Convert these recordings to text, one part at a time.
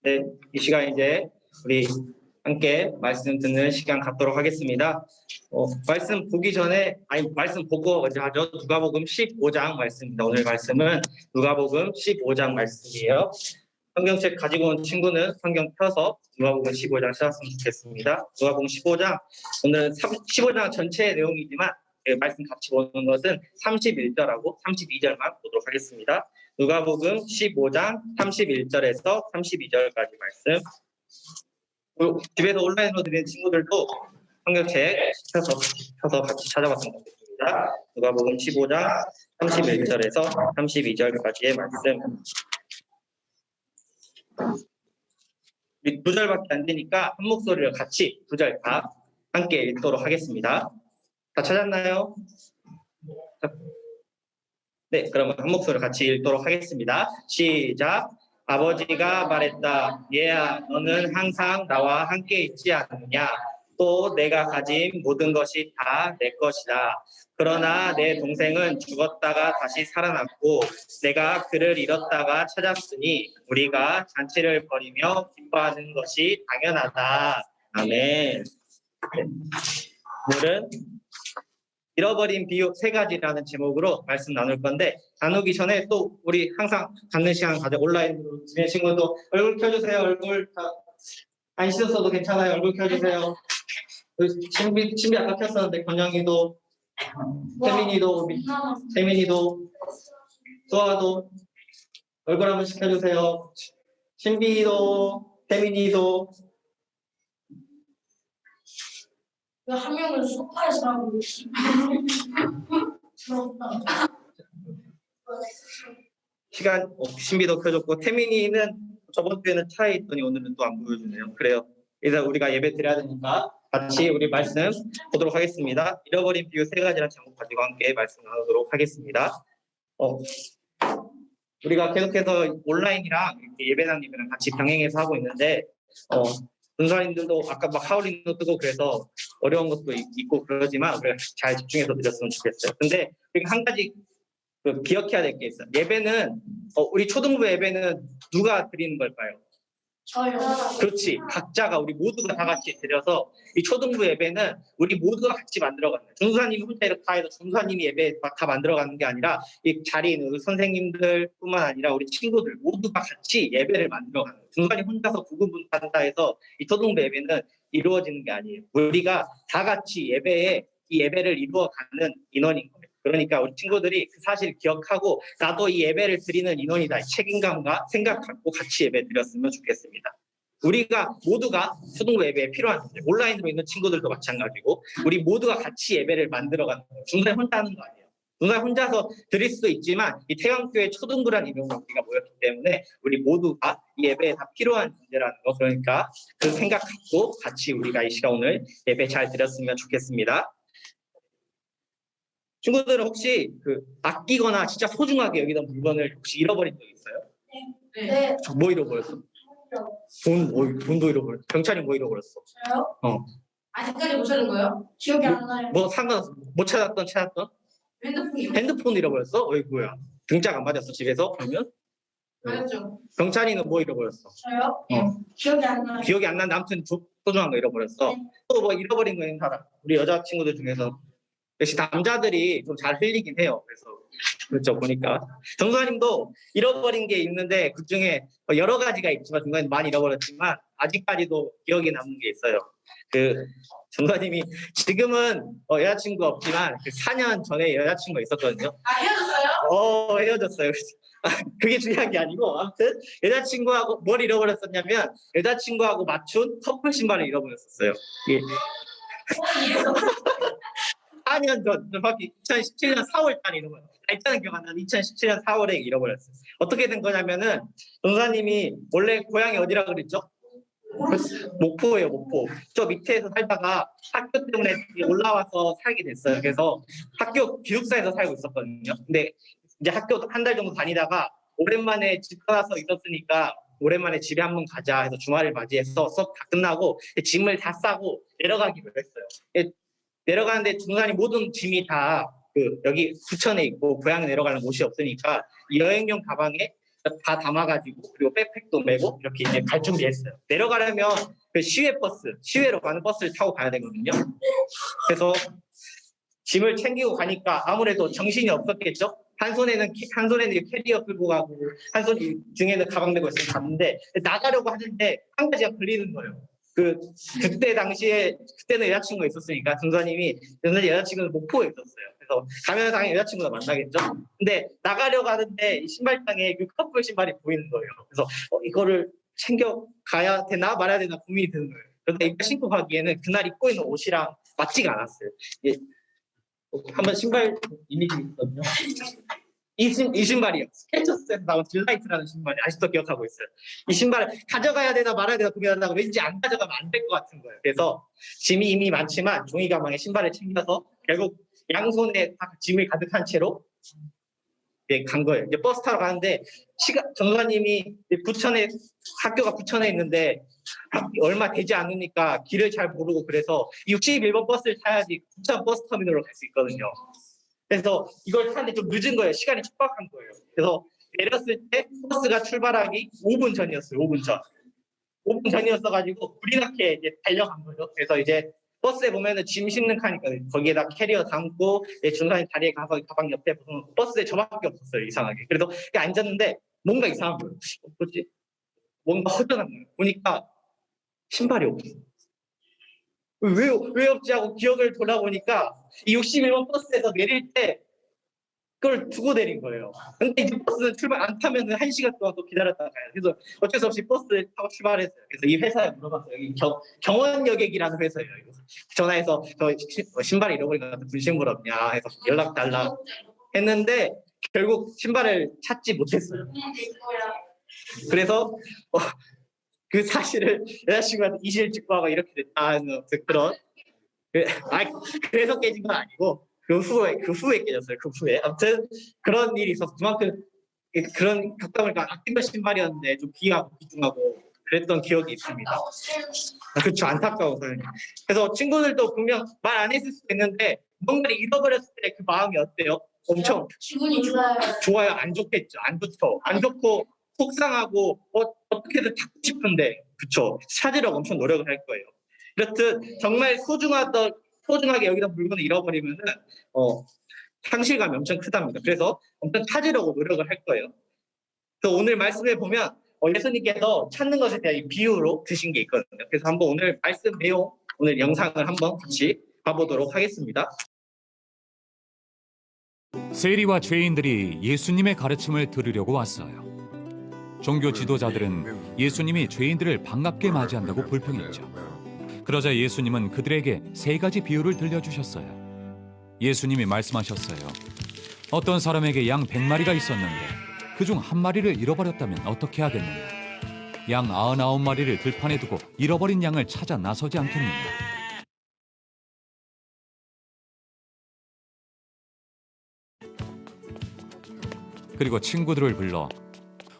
네, 이 시간 이제 우리 함께 말씀 듣는 시간 갖도록 하겠습니다. 말씀 보기 전에, 말씀 보고 먼저 하죠. 누가복음 15장 말씀입니다. 오늘 말씀은 누가복음 15장 말씀이에요. 성경책 가지고 온 친구는 성경 펴서 누가복음 15장 찾았으면 좋겠습니다. 누가복음 15장, 오늘은 15장 전체의 내용이지만 말씀 같이 보는 것은 31절하고 32절만 보도록 하겠습니다. 누가복음 15장 31절에서 32절까지 말씀. 집에서 온라인으로 들은 친구들도 성경책 펴서 같이 찾아봤으면 좋겠습니다. 누가복음 15장 31절에서 32절까지의 말씀. 우리 2절밖에 안 되니까 한 목소리를 같이 2절 다 함께 읽도록 하겠습니다. 다 찾았나요? 네, 그러면 한 목소리를 같이 읽도록 하겠습니다. 시작. 아버지가 말했다. 얘야, 너는 항상 나와 함께 있지 않느냐? 또 내가 가진 모든 것이 다 내 것이다. 그러나 내 동생은 죽었다가 다시 살아났고 내가 그를 잃었다가 찾았으니 우리가 잔치를 벌이며 기뻐하는 것이 당연하다. 아멘. 오늘은 잃어버린 비유 3가지라는 제목으로 말씀 나눌 건데, 나누기 전에 또 우리 항상 갖는 시간 가져 온라인으로 지낸 친구도 얼굴 켜주세요. 얼굴 안 씻었어도 괜찮아요. 얼굴 켜주세요. 신비 아까 켰었는데 권영이도, 세민이도, 수아도 얼굴 한번 켜주세요. 신비도, 세민이도. 한 명은 소파에서 하고 시간 신비도 켜줬고, 태민이는 저번 주에는 차에 있더니 오늘은 또 안 보여주네요. 그래요. 일단 우리가 예배 드려야 되니까 같이 우리 말씀 보도록 하겠습니다. 잃어버린 비유 3가지라는 제목 가지고 함께 말씀 나누도록 하겠습니다. 우리가 계속해서 온라인이랑 이렇게 예배당님이랑 같이 병행해서 하고 있는데, 전사님들도 아까 막 하울링도 뜨고 그래서 어려운 것도 있고 그러지만 우리가 잘 집중해서 드렸으면 좋겠어요. 근데 우리가 한 가지 기억해야 될 게 있어요. 예배는 우리 초등부 예배는 누가 드리는 걸까요? 저요. 그렇지. 각자가 우리 모두가 다 같이 드려서 이 초등부 예배는 우리 모두가 같이 만들어가는 거예요. 전사님이 혼자 이렇게 다 해서 전사님이 예배 다 만들어가는 게 아니라 이 자리에 있는 선생님들뿐만 아니라 우리 친구들 모두가 같이 예배를 만들어가는 거예요. 전사님 혼자서 구분분한다 해서 이 초등부 예배는 이루어지는 게 아니에요. 우리가 다 같이 이 예배를 이루어가는 인원인 거예요. 그러니까 우리 친구들이 그 사실을 기억하고 나도 이 예배를 드리는 인원이다. 책임감과 생각 갖고 같이 예배 드렸으면 좋겠습니다. 우리가 모두가 초등부 예배에 필요한 존재, 온라인으로 있는 친구들도 마찬가지고 우리 모두가 같이 예배를 만들어가는 거예요. 중간에 혼자 하는 거 아니에요. 중간에 혼자서 드릴 수도 있지만 이 태강교회 초등부라는 이름으로 우리가 모였기 때문에 우리 모두가 이 예배에 다 필요한 존재라는 거, 그러니까 그 생각 갖고 같이 우리가 이 시간 오늘 예배 잘 드렸으면 좋겠습니다. 친구들은 혹시 아끼거나 진짜 소중하게 여기던 물건을 혹시 잃어버린 적 있어요? 네. 뭐 잃어버렸어? 돈도 잃어버렸어. 경찰이 뭐 잃어버렸어? 저요? 아직까지 못 찾은 거예요? 기억이 안 나요. 뭐 상관없어. 못 찾았던? 핸드폰 잃어버렸어? 어이구야. 등짝 안 맞았어 집에서? 그러면? 맞았죠. 경찰이는 뭐 잃어버렸어? 저요? 기억이 안 나요. 기억이 안 나는데 아무튼 소중한 거 잃어버렸어. 네. 또 뭐 잃어버린 거 있는 사람? 우리 여자 친구들 중에서 역시 남자들이 좀 잘 흘리긴 해요. 그래서 그렇죠, 보니까 정수아님도 잃어버린 게 있는데 그 중에 여러 가지가 있지만 중간에 많이 잃어버렸지만 아직까지도 기억에 남는 게 있어요. 정수아님이 지금은 여자친구 없지만 4년 전에 여자친구가 있었거든요. 헤어졌어요? 헤어졌어요. 그게 중요한 게 아니고 아무튼 여자친구하고 뭘 잃어버렸었냐면 여자친구하고 맞춘 커플 신발을 잃어버렸었어요. 예. 4년 전, 정확히 2017년 4월 달에 잃어버렸어요. 날짜는 기억 안 나는데 2017년 4월에 잃어버렸어요. 어떻게 된 거냐면은 전사님이 원래 고향이 어디라 그랬죠? 목포예요, 목포. 저 밑에서 살다가 학교 때문에 올라와서 살게 됐어요. 그래서 학교 기숙사에서 살고 있었거든요. 근데 이제 학교 한 달 정도 다니다가 오랜만에 집 떠나서 있었으니까 오랜만에 집에 한번 가자 해서 주말을 맞이해서 수업 다 끝나고 짐을 다 싸고 내려가기로 했어요. 내려가는데 중간에 모든 짐이 다 여기 부천에 있고 고향에 내려가는 곳이 없으니까 이 여행용 가방에 다 담아가지고 그리고 백팩도 메고 이렇게 이제 갈 준비했어요. 내려가려면 그 시외로 가는 버스를 타고 가야 되거든요. 그래서 짐을 챙기고 가니까 아무래도 정신이 없었겠죠. 한 손에는 캐리어 끌고 가고 한 손 등에는 가방 메고 있어서 갔는데 나가려고 하는데 한 가지가 걸리는 거예요. 그때는 여자친구가 있었으니까 전사님이 여자친구는 목포에 있었어요. 그래서 가면 당연히 여자친구가 만나겠죠. 근데 나가려고 하는데 이 신발장에 그 커플 신발이 보이는 거예요. 그래서 이거를 챙겨 가야 되나 말아야 되나 고민이 드는 거예요. 그런데 이거 신고 가기에는 그날 입고 있는 옷이랑 맞지가 않았어요. 예. 한번 신발 이미지 있거든요. 이 신발이요. 스케쳐스에서 나온 딜라이트라는 신발이 아직도 기억하고 있어요. 이 신발을 가져가야 되나 말아야 되나 고민하다가 왠지 안 가져가면 안 될 것 같은 거예요. 그래서 짐이 이미 많지만 종이 가방에 신발을 챙겨서 결국 양손에 다 짐을 가득한 채로 간 거예요. 이제 버스 타러 가는데 전사님이 학교가 부천에 있는데 얼마 되지 않으니까 길을 잘 모르고 그래서 61번 버스를 타야지 부천 버스 터미널로 갈 수 있거든요. 그래서 이걸 타는데 좀 늦은 거예요. 시간이 촉박한 거예요. 그래서 내렸을 때 버스가 출발하기 5분 전이었어요. 5분 전. 5분 전이었어가지고 불이 나게 이제 달려간 거죠. 그래서 이제 버스에 보면은 짐 싣는 칸이니까 거기에다 캐리어 담고 준사님 다리에 가서 가방 옆에 벗어놓고 버스에 저밖에 없었어요. 이상하게. 그래서 앉았는데 뭔가 이상한 거예요. 뭐지? 뭔가 허전한 거예요. 보니까 신발이 없어요. 왜 없지 하고 기억을 돌아보니까 이 61번 버스에서 내릴 때 그걸 두고 내린 거예요. 근데 이제 버스는 출발 안 타면 1시간 동안 또 기다렸다가 가요. 그래서 어쩔 수 없이 버스를 타고 출발했어요. 그래서 이 회사에 물어봤어요. 여기 경원여객이라는 회사예요. 전화해서 저 신발을 잃어버린 것 같은 분신물 없냐 해서 연락 달라 했는데 결국 신발을 찾지 못했어요. 그래서 그 사실을 여자친구한테 이실 직구하고 이렇게 됐다는 그런 그래서 깨진 건 아니고 그 후에 깨졌어요. 그 후에 아무튼 그런 일이 있어서 그만큼 그런 겪다 보니까 아낀 신발이었는데 좀 귀하고 귀중하고 그랬던 기억이 있습니다. 그렇죠. 안타까워서. 그래서 친구들도 분명 말 안 했을 수도 있는데 뭔가를 잃어버렸을 때 그 마음이 어때요? 엄청 기분이 좋아요. 좋아요. 안 좋겠죠. 안 좋죠. 안 좋고 속상하고 어떻게든 찾고 싶은데 그렇죠. 찾으려고 엄청 노력을 할 거예요. 그렇듯 정말 소중하게 여기다 물건을 잃어버리면은 상실감이 엄청 크답니다. 그래서 엄청 찾으려고 노력을 할 거예요. 그래서 오늘 말씀에 보면 예수님께서 찾는 것에 대한 이 비유로 드신 게 있거든요. 그래서 한번 오늘 말씀 내용, 오늘 영상을 한번 같이 봐보도록 하겠습니다. 세리와 죄인들이 예수님의 가르침을 들으려고 왔어요. 종교 지도자들은 예수님이 죄인들을 반갑게 맞이한다고 불평했죠. 그러자 예수님은 그들에게 3가지 비유를 들려주셨어요. 예수님이 말씀하셨어요. 어떤 사람에게 양 100마리가 있었는데 그중 1마리를 잃어버렸다면 어떻게 하겠느냐? 양 99마리를 들판에 두고 잃어버린 양을 찾아 나서지 않겠느냐? 그리고 친구들을 불러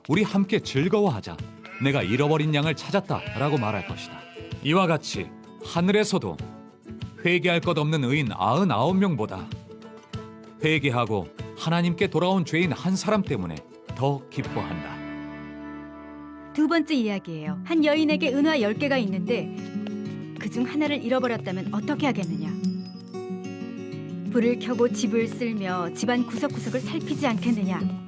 우리 함께 즐거워하자. 내가 잃어버린 양을 찾았다라고 말할 것이다. 이와 같이 하늘에서도 회개할 것 없는 의인 99명보다 회개하고 하나님께 돌아온 죄인 한 사람 때문에 더 기뻐한다. 2번째 이야기예요. 한 여인에게 은화 10개가 있는데 그중 하나를 잃어버렸다면 어떻게 하겠느냐? 불을 켜고 집을 쓸며 집안 구석구석을 살피지 않겠느냐?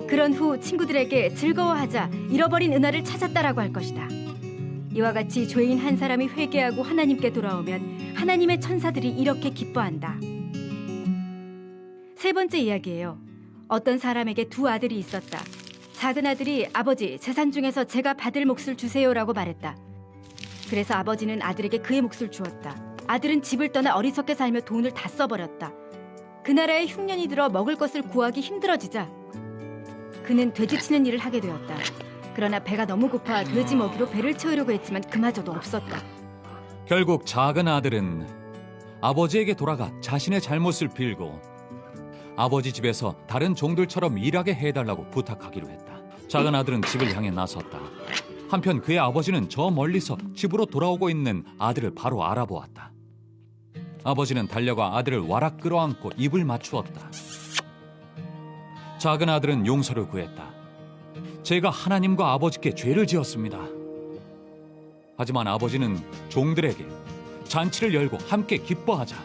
그런 후 친구들에게 즐거워하자, 잃어버린 은화를 찾았다라고 할 것이다. 이와 같이 죄인 한 사람이 회개하고 하나님께 돌아오면 하나님의 천사들이 이렇게 기뻐한다. 3번째 이야기예요. 어떤 사람에게 2 아들이 있었다. 작은 아들이 아버지, 재산 중에서 제가 받을 몫을 주세요라고 말했다. 그래서 아버지는 아들에게 그의 몫을 주었다. 아들은 집을 떠나 어리석게 살며 돈을 다 써버렸다. 그 나라에 흉년이 들어 먹을 것을 구하기 힘들어지자 그는 돼지치는 일을 하게 되었다. 그러나 배가 너무 고파 돼지 먹이로 배를 채우려고 했지만 그마저도 없었다. 결국 작은 아들은 아버지에게 돌아가 자신의 잘못을 빌고 아버지 집에서 다른 종들처럼 일하게 해달라고 부탁하기로 했다. 작은 아들은 집을 향해 나섰다. 한편 그의 아버지는 저 멀리서 집으로 돌아오고 있는 아들을 바로 알아보았다. 아버지는 달려가 아들을 와락 끌어안고 입을 맞추었다. 작은 아들은 용서를 구했다. 제가 하나님과 아버지께 죄를 지었습니다. 하지만 아버지는 종들에게 잔치를 열고 함께 기뻐하자.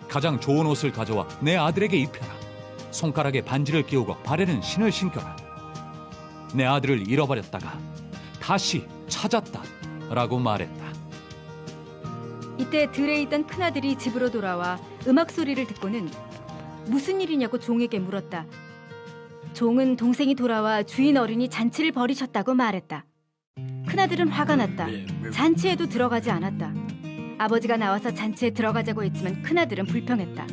가장 좋은 옷을 가져와 내 아들에게 입혀라. 손가락에 반지를 끼우고 발에는 신을 신겨라. 내 아들을 잃어버렸다가 다시 찾았다 라고 말했다. 이때 들에 있던 큰아들이 집으로 돌아와 음악 소리를 듣고는 무슨 일이냐고 종에게 물었다. 종은 동생이 돌아와 주인 어른이 잔치를 벌이셨다고 말했다. 큰아들은 화가 났다. 잔치에도 들어가지 않았다. 아버지가 나와서 잔치에 들어가자고 했지만 큰아들은 불평했다.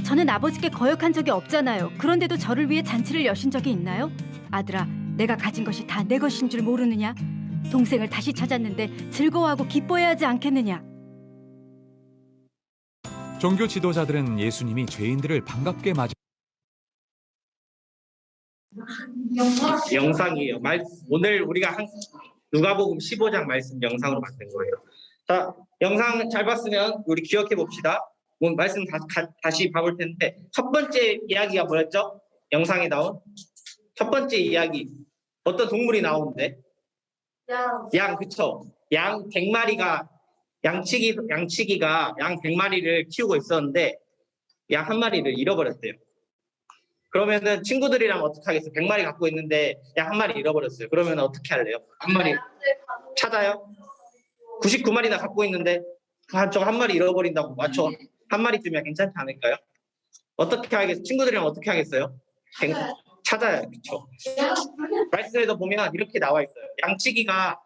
저는 아버지께 거역한 적이 없잖아요. 그런데도 저를 위해 잔치를 여신 적이 있나요? 아들아, 내가 가진 것이 다 내 것인 줄 모르느냐? 동생을 다시 찾았는데 즐거워하고 기뻐해야 하지 않겠느냐? 종교 지도자들은 예수님이 죄인들을 반갑게 맞이 영상이에요. 오늘 우리가 누가복음 15장 말씀 영상으로 만든 거예요. 자, 영상 잘 봤으면 우리 기억해 봅시다. 오늘 말씀 다시 봐볼 텐데 첫 번째 이야기가 뭐였죠? 영상에 나온 첫 번째 이야기. 어떤 동물이 나오는데? 양, 그쵸? 양 100마리가 양치기가 양 100마리를 키우고 있었는데 양 한 마리를 잃어버렸대요. 그러면은 친구들이랑 어떻게 하겠어요? 100마리 갖고 있는데 양 한 마리 잃어버렸어요. 그러면 어떻게 할래요? 한 마리 찾아요? 99마리나 갖고 있는데 저거 한 마리 잃어버린다고 맞춰 한 마리쯤이야 괜찮지 않을까요? 어떻게 하겠어요? 친구들이랑 어떻게 하겠어요? 찾아요. 그쵸? 말씀에도 보면 이렇게 나와 있어요. 양치기가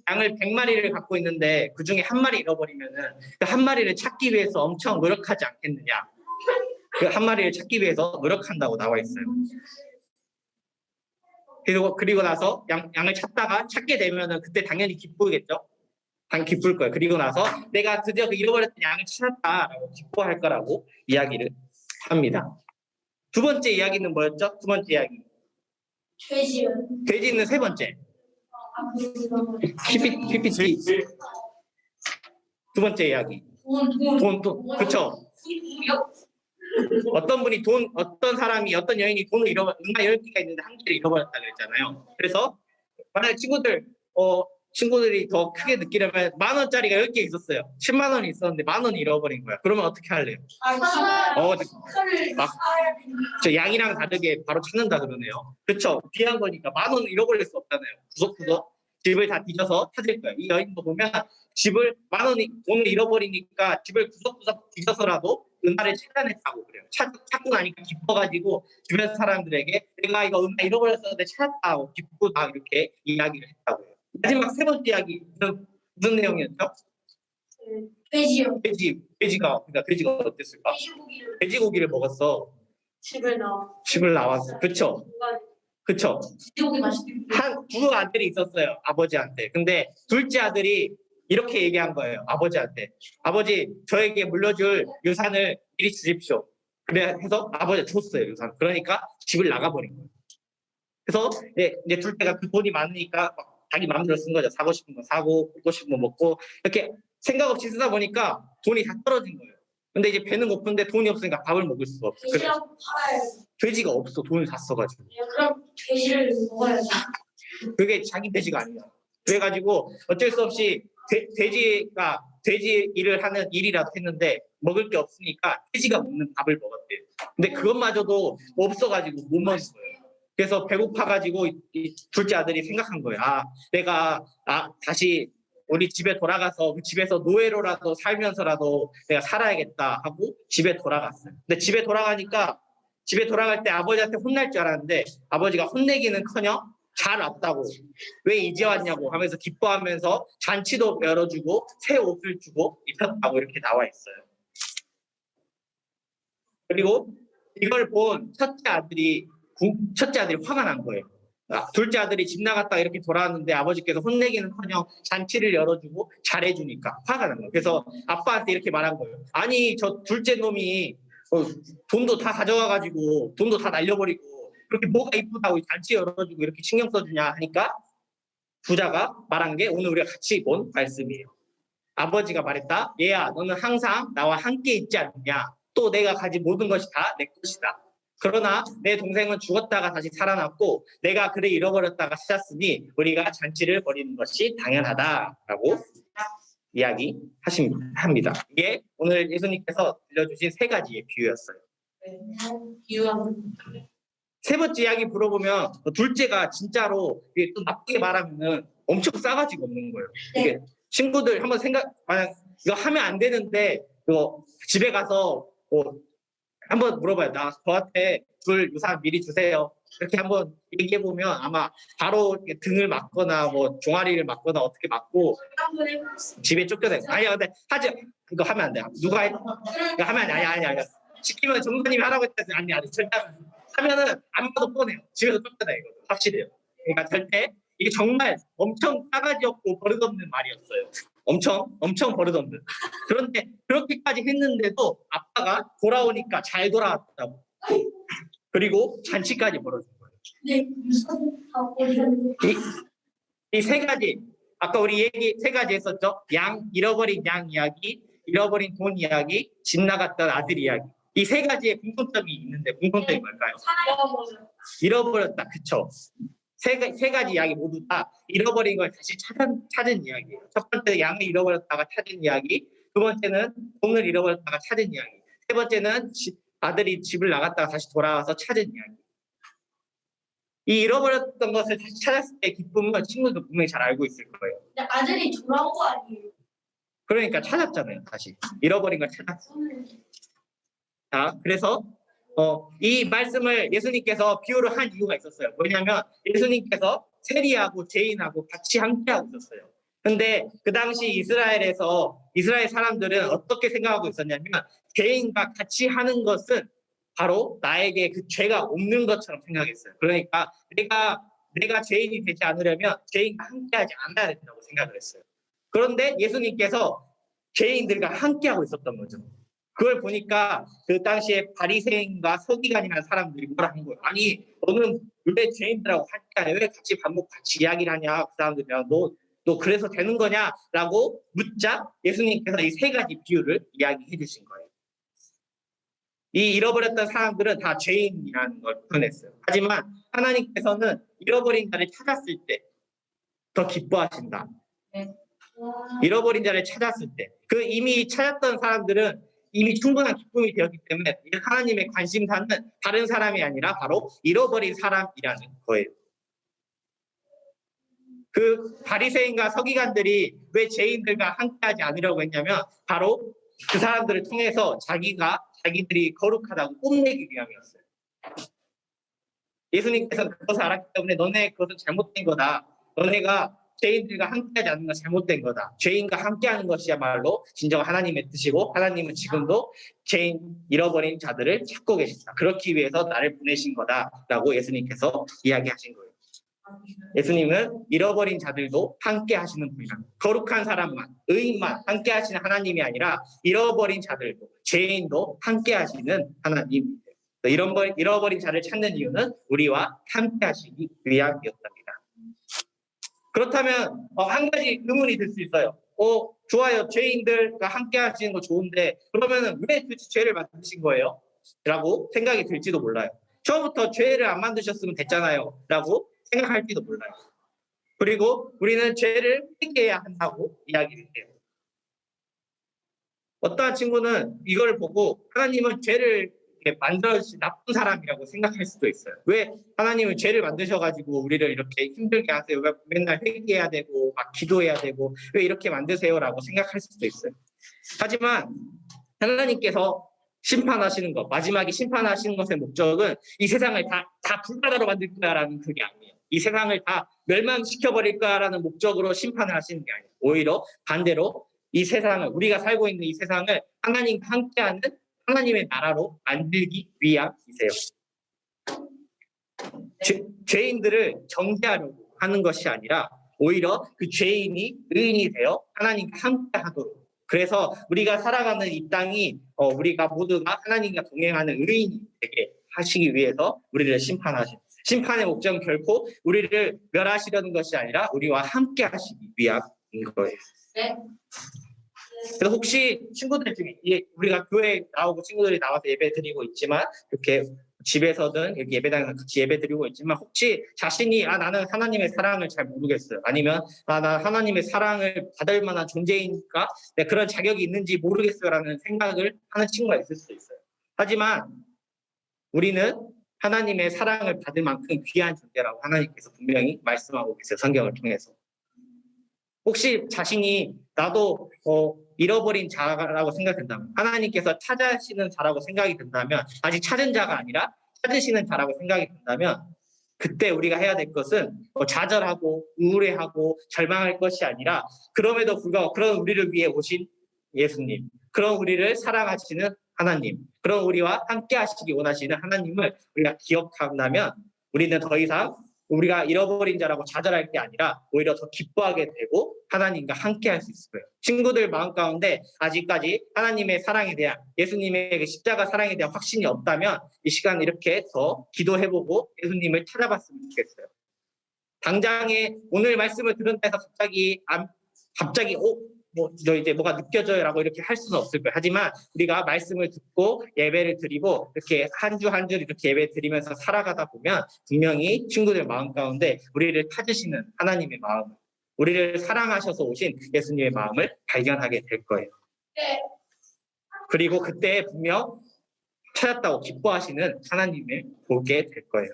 양을 100마리를 갖고 있는데 그 중에 한 마리 잃어버리면은 그 한 마리를 찾기 위해서 엄청 노력하지 않겠느냐. 그 한 마리를 찾기 위해서 노력한다고 나와 있어요. 그리고 나서 양을 찾다가 찾게 되면은 그때 당연히 기쁘겠죠? 당연히 기쁠 거예요. 그리고 나서 내가 드디어 그 잃어버렸던 양을 찾았다라고 기뻐할 거라고 이야기를 합니다. 두 번째 이야기는 뭐였죠? 두 번째 이야기. 돼지는 세 번째. PPT. 두 번째 이야기. 돈. 그쵸? 어떤 사람이, 어떤 여인이 돈을 잃어버렸, 은가 10개가 있는데 한 개를 잃어버렸다 그랬잖아요. 그래서 만약에 친구들이 더 크게 느끼려면 10,000원짜리가 10개 있었어요. 10만 원이 있었는데 10,000원이 잃어버린 거야. 그러면 어떻게 할래요? 저 양이랑 다르게 바로 찾는다 그러네요. 그렇죠? 귀한 거니까 10,000원 잃어버릴 수 없잖아요. 구석구석 집을 다 뒤져서 찾을 거예요. 이 여인도 보면 집을 10,000원이 돈을 잃어버리니까 집을 구석구석 뒤져서라도 은하를 찾아냈다고 그래요. 찾고 나니까 기뻐가지고 주변 사람들에게 내가 이거 은하 잃어버렸었는데 찾았다고 기쁘다 이렇게 이야기를 했다고 해요. 마지막 세 번째 이야기 무슨 내용이었죠? 돼지요. 돼지가 어땠을까? 돼지고기를 먹었어. 집을 나왔어. 그쵸? 돼지고기 맛있게. 두 아들이 있었어요. 아버지한테. 근데 둘째 아들이 이렇게 얘기한 거예요. 아버지한테. 아버지 저에게 물려줄 유산을 미리 주십시오. 그래 해서 아버지가 줬어요. 유산. 그러니까 집을 나가버린 거예요. 그래서 이제 둘째가 그 돈이 많으니까 자기 마음대로 쓴 거죠. 사고 싶은 거 사고 먹고 싶은 거 먹고 이렇게 생각 없이 쓰다 보니까 돈이 다 떨어진 거예요. 근데 이제 배는 고픈데 돈이 없으니까 밥을 먹을 수가 없어. 돼지라고 팔아요. 돼지가 없어. 돈을 다 써가지고. 그럼 돼지를 먹어야지. 그게 자기 돼지가 아니야. 그래가지고 어쩔 수 없이 돼지 일을 하는 일이라도 했는데 먹을 게 없으니까 돼지가 먹는 밥을 먹었대요. 근데 그것마저도 없어가지고 못 먹은 거예요. 그래서 배고파가지고 이 둘째 아들이 생각한 거예요. 내가 다시 우리 집에 돌아가서 그 집에서 노예로라도 살면서라도 내가 살아야겠다 하고 집에 돌아갔어요. 근데 집에 돌아갈 때 아버지한테 혼날 줄 알았는데 아버지가 혼내기는커녕 잘 왔다고 왜 이제 왔냐고 하면서 기뻐하면서 잔치도 열어주고 새 옷을 주고 입혔다고 이렇게 나와 있어요. 그리고 이걸 본 첫째 아들이 화가 난 거예요. 둘째 아들이 집 나갔다 이렇게 돌아왔는데 아버지께서 혼내기는커녕 잔치를 열어주고 잘해주니까 화가 난 거예요. 그래서 아빠한테 이렇게 말한 거예요. 아니 저 둘째 놈이 돈도 다 가져와가지고 돈도 다 날려버리고 그렇게 뭐가 이쁘다고 잔치 열어주고 이렇게 신경 써주냐 하니까 부자가 말한 게 오늘 우리가 같이 본 말씀이에요. 아버지가 말했다. 얘야 너는 항상 나와 함께 있지 않느냐. 또 내가 가진 모든 것이 다 내 것이다. 그러나 내 동생은 죽었다가 다시 살아났고 내가 그를 잃어버렸다가 찾았으니 우리가 잔치를 벌이는 것이 당연하다라고 이야기합니다. 이게 오늘 예수님께서 들려주신 세 가지의 비유였어요. 비유하고. 세 번째 이야기 물어보면 둘째가 진짜로 이게 또 나쁘게 말하면은 엄청 싸가지가 없는 거예요. 이게 친구들 한번 만약 이거 하면 안 되는데 이거 집에 가서 한번 물어봐요. 저한테 줄 유산 미리 주세요. 이렇게 한번 얘기해 보면 아마 바로 이렇게 등을 맞거나 뭐 종아리를 맞거나 어떻게 맞고 한번 해보겠습니다. 집에 쫓겨나요. 아니야, 근데 이거 하면 안 돼. 누가 이거 하면 안 돼. 아니야. 시키면 정부님이 하라고 했더니 아니 절대 하면은 아무도 뻔해요. 집에서 쫓겨나요. 이거 확실해요. 그러니까 절대 이게 정말 엄청 싸가지 없고 버릇없는 말이었어요. 엄청 버릇없는. 그런데 그렇게까지 했는데도 아빠가 돌아오니까 잘 돌아왔다고. 그리고 잔치까지 벌어진 거예요. 네, 이 세 가지 아까 우리 얘기 세 가지 했었죠. 잃어버린 양 이야기, 잃어버린 돈 이야기, 집 나갔던 아들 이야기. 이 세 가지의 공통점이 있는데 공통점이 뭘까요? 잃어버렸다. 그쵸? 세 가지 이야기 모두 다 잃어버린 걸 다시 찾은 이야기예요. 첫 번째는 양을 잃어버렸다가 찾은 이야기, 두 번째는 돈을 잃어버렸다가 찾은 이야기, 세 번째는 아들이 집을 나갔다가 다시 돌아와서 찾은 이야기. 이 잃어버렸던 것을 다시 찾았을 때 기쁨은 친구도 분명히 잘 알고 있을 거예요. 근데 아들이 돌아온 거 아니에요? 그러니까 찾았잖아요. 다시 잃어버린 걸 찾았어. 자, 그래서 이 말씀을 예수님께서 비유를 한 이유가 있었어요. 뭐냐면 예수님께서 세리하고 죄인하고 같이 함께하고 있었어요. 근데 그 당시 이스라엘 사람들은 어떻게 생각하고 있었냐면 죄인과 같이 하는 것은 바로 나에게 그 죄가 없는 것처럼 생각했어요. 그러니까 내가 죄인이 되지 않으려면 죄인과 함께하지 않아야 된다고 생각을 했어요. 그런데 예수님께서 죄인들과 함께하고 있었던 거죠. 그걸 보니까 그 당시에 바리새인과 서기관이라는 사람들이 뭐라 한 거예요. 아니 너는 왜 죄인들하고 함께하냐? 왜 같이 밥 먹고 같이 이야기를 하냐? 그 사람들이랑 너 그래서 되는 거냐? 라고 묻자 예수님께서 이 세 가지 비유를 이야기해 주신 거예요. 이 잃어버렸던 사람들은 다 죄인이라는 걸 표현했어요. 하지만 하나님께서는 잃어버린 자를 찾았을 때 더 기뻐하신다. 잃어버린 자를 찾았을 때 그 이미 찾았던 사람들은 이미 충분한 기쁨이 되었기 때문에 하나님의 관심사는 다른 사람이 아니라 바로 잃어버린 사람이라는 거예요. 그 바리새인과 서기관들이 왜 죄인들과 함께하지 않으려고 했냐면 바로 그 사람들을 통해서 자기들이 거룩하다고 뽐내기 위함이었어요. 예수님께서는 그것을 알았기 때문에 너네 그것은 잘못된 거다. 너네가 죄인들과 함께하지 않는 건 잘못된 거다. 죄인과 함께하는 것이야말로 진정 하나님의 뜻이고 하나님은 지금도 죄인 잃어버린 자들을 찾고 계신다. 그렇기 위해서 나를 보내신 거다라고 예수님께서 이야기하신 거예요. 예수님은 잃어버린 자들도 함께 하시는 분이다. 거룩한 사람만, 의인만 함께 하시는 하나님이 아니라 잃어버린 자들도, 죄인도 함께 하시는 하나님입니다. 잃어버린 자를 찾는 이유는 우리와 함께 하시기 위함이었답니다. 그렇다면 한 가지 의문이 들 수 있어요. 좋아요. 죄인들과 함께 하시는 거 좋은데 그러면 왜 도대체 죄를 만드신 거예요? 라고 생각이 들지도 몰라요. 처음부터 죄를 안 만드셨으면 됐잖아요. 라고 생각할지도 몰라요. 그리고 우리는 죄를 회개해야 한다고 이야기를 해요. 어떠한 친구는 이걸 보고 하나님은 죄를 만들어주신 나쁜 사람이라고 생각할 수도 있어요. 왜 하나님은 죄를 만드셔가지고 우리를 이렇게 힘들게 하세요? 왜 맨날 회개해야 되고 막 기도해야 되고 왜 이렇게 만드세요라고 생각할 수도 있어요. 하지만 하나님께서 심판하시는 것, 마지막에 심판하시는 것의 목적은 이 세상을 다 불바다로 만들 거야라는 그게 아니에요. 이 세상을 다 멸망시켜버릴 거야라는 목적으로 심판을 하시는 게 아니에요. 오히려 반대로 이 세상을, 우리가 살고 있는 이 세상을 하나님과 함께하는 하나님의 나라로 만들기 위함이세요. 죄인들을 정죄하려고 하는 것이 아니라 오히려 그 죄인이 의인이 되어 하나님과 함께하도록. 그래서 우리가 살아가는 이 땅이 우리가 모두가 하나님과 동행하는 의인이 되게 하시기 위해서 우리를 심판하신. 심판의 목적은 결코 우리를 멸하시려는 것이 아니라 우리와 함께하시기 위함인 거예요. 네. 그래서 혹시 친구들 중에 우리가 교회 나오고 친구들이 나와서 예배 드리고 있지만 이렇게 집에서든 여기 예배당에서 같이 예배드리고 있지만 혹시 자신이 나는 하나님의 사랑을 잘 모르겠어요. 아니면 나 하나님의 사랑을 받을 만한 존재인가? 그런 자격이 있는지 모르겠어요라는 생각을 하는 친구가 있을 수도 있어요. 하지만 우리는 하나님의 사랑을 받을 만큼 귀한 존재라고 하나님께서 분명히 말씀하고 계세요. 성경을 통해서. 혹시 자신이 나도 잃어버린 자라고 생각된다면, 하나님께서 찾으시는 자라고 생각이 든다면, 아직 찾은 자가 아니라 찾으시는 자라고 생각이 든다면, 그때 우리가 해야 될 것은 좌절하고 우울해하고 절망할 것이 아니라, 그럼에도 불구하고 그런 우리를 위해 오신 예수님, 그런 우리를 사랑하시는 하나님, 그런 우리와 함께 하시기 원하시는 하나님을 우리가 기억한다면, 우리는 더 이상 우리가 잃어버린 자라고 좌절할 게 아니라 오히려 더 기뻐하게 되고 하나님과 함께 할 수 있을 거예요. 친구들 마음 가운데 아직까지 하나님의 사랑에 대한, 예수님의 그 십자가 사랑에 대한 확신이 없다면 이 시간 이렇게 더 기도해보고 예수님을 찾아봤으면 좋겠어요. 당장에 오늘 말씀을 들은 데서 갑자기 저 이제 뭐가 느껴져요라고 이렇게 할 수는 없을 거예요. 하지만 우리가 말씀을 듣고 예배를 드리고 이렇게 한 주 한 주 이렇게 예배 드리면서 살아가다 보면 분명히 친구들 마음 가운데 우리를 찾으시는 하나님의 마음, 우리를 사랑하셔서 오신 예수님의 마음을 발견하게 될 거예요. 네. 그리고 그때 분명 찾았다고 기뻐하시는 하나님을 보게 될 거예요.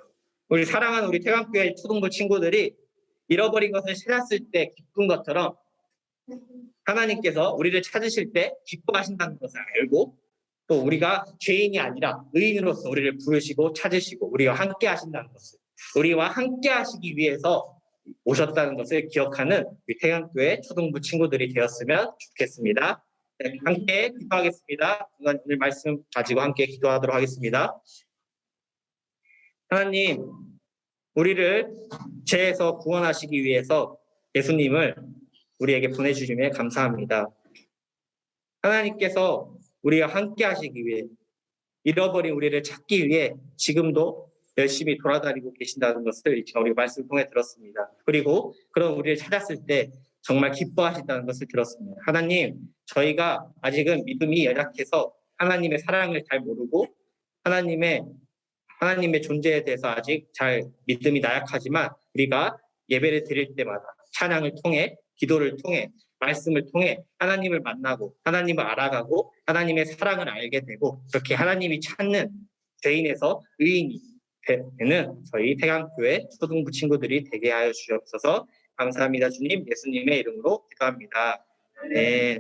우리 사랑하는 우리 태강교회 초등부 친구들이 잃어버린 것을 찾았을 때 기쁜 것처럼 하나님께서 우리를 찾으실 때 기뻐하신다는 것을 알고, 또 우리가 죄인이 아니라 의인으로서 우리를 부르시고 찾으시고 우리와 함께 하신다는 것을, 우리와 함께 하시기 위해서 오셨다는 것을 기억하는 우리 태강교회 초등부 친구들이 되었으면 좋겠습니다. 네, 함께 기도하겠습니다. 오늘 말씀 가지고 함께 기도하도록 하겠습니다. 하나님, 우리를 죄에서 구원하시기 위해서 예수님을 우리에게 보내주심에 감사합니다. 하나님께서 우리와 함께 하시기 위해, 잃어버린 우리를 찾기 위해 지금도 열심히 돌아다니고 계신다는 것을 우리 말씀 통해 들었습니다. 그리고 그런 우리를 찾았을 때 정말 기뻐하신다는 것을 들었습니다. 하나님, 저희가 아직은 믿음이 연약해서 하나님의 사랑을 잘 모르고 하나님의 존재에 대해서 아직 잘 믿음이 나약하지만, 우리가 예배를 드릴 때마다 찬양을 통해, 기도를 통해, 말씀을 통해 하나님을 만나고 하나님을 알아가고 하나님의 사랑을 알게 되고, 그렇게 하나님이 찾는 죄인에서 의인이 되는 저희 태강교회 초등부 친구들이 되게 하여 주옵소서. 감사합니다. 주님, 예수님의 이름으로 기도합니다. 네.